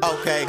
Okay,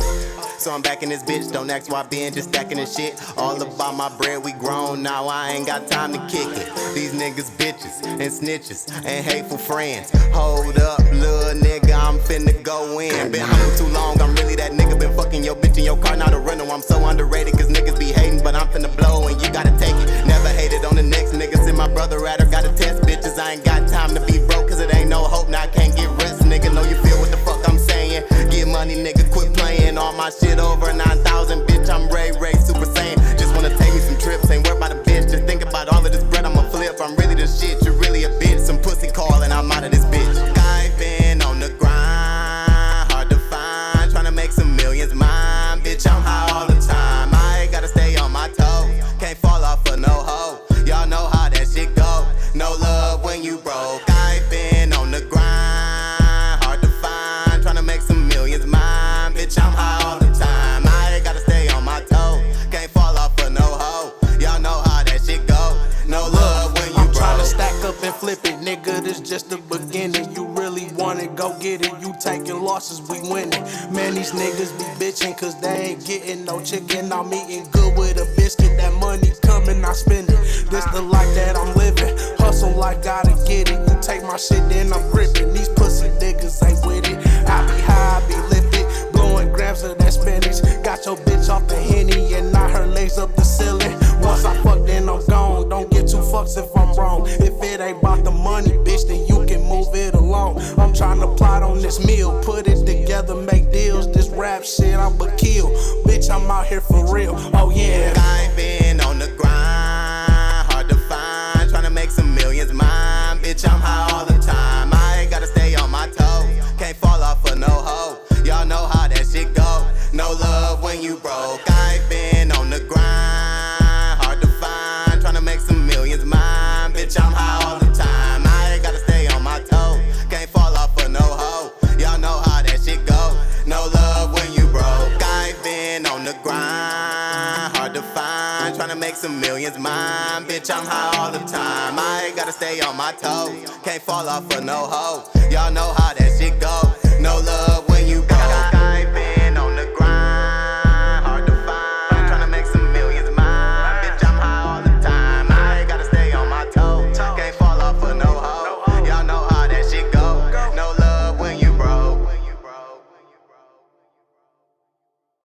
so I'm back in this bitch, don't ask why I been, just stacking this shit. All about my bread, we grown now, I ain't got time to kick it. These niggas bitches and snitches and hateful friends. Hold up, little nigga, I'm finna go in. Been humble too long, I'm really that nigga. Been fucking your bitch in your car, not a rental. I'm so underrated cause niggas be hating, but I'm finna blow and you gotta take it. Never hated on the next nigga, send my brother at her, gotta test bitches. I ain't got time to be broke cause it ain't no hope, now I can't get rich. Nigga, know you feel what the fuck I'm saying. Get money, nigga, quit playing. All my shit over 9,000, bitch, I'm Ray Super Saiyan. Just wanna take me some trips, ain't worried about a bitch. Just think about all of this bread I'ma flip. I'm really the shit, you really a bitch. Some pussy calling, I'm out of this bitch. I've been on the grind, hard to find, tryna make some millions mine. Bitch, I'm high all the time, I gotta stay on my toes. Can't fall off for no hoe, y'all know how that shit go. No love when you broke. I've been on the grind, hard to find, tryna make some millions mine. Bitch, I'm high all the time, I gotta stay on my toes. Can't fall off for no hoe, y'all know how that shit go. No love when you broke. I'm tryna stack up and flip it, nigga, this just the beginning. You really want it, go get it. You taking losses, we winning. Man, these niggas be bitching cause they ain't getting no chicken. I'm eating good with a biscuit, that money coming, I spend it. This the life that I'm living, hustle like gotta get it. You take my shit, then I'm gripping. These pussy niggas ain't with it. I be high, I be lifted, blowing grams of that spinach. Got your bitch off the Henny and not her legs up the ceiling. Once I fuck, then I'm gone. Don't get two fucks if I'm wrong. If it ain't about the money, bitch, then you can move it along. I'm tryna plot on this meal, put it together, make deals. This rap shit, I'm a kill. Bitch, I'm out here for real. Oh yeah. I've been on the grind, hard to find, tryna make some millions mine. Bitch, I'm high all the time, I gotta stay on my toes. Can't fall off for no hoe, y'all know how that shit go. No love when you broke. I've been on the grind, hard to find, tryna make some millions mine. Bitch, I'm high all the time, I gotta stay on my toes. Can't fall off for no hoe, y'all know how that shit go. No love when you broke. I've been on the grind, hard to find, tryna make some millions mine. Bitch, I'm high all the time, I gotta stay on my toes. Can't fall off for no hoe, y'all know how that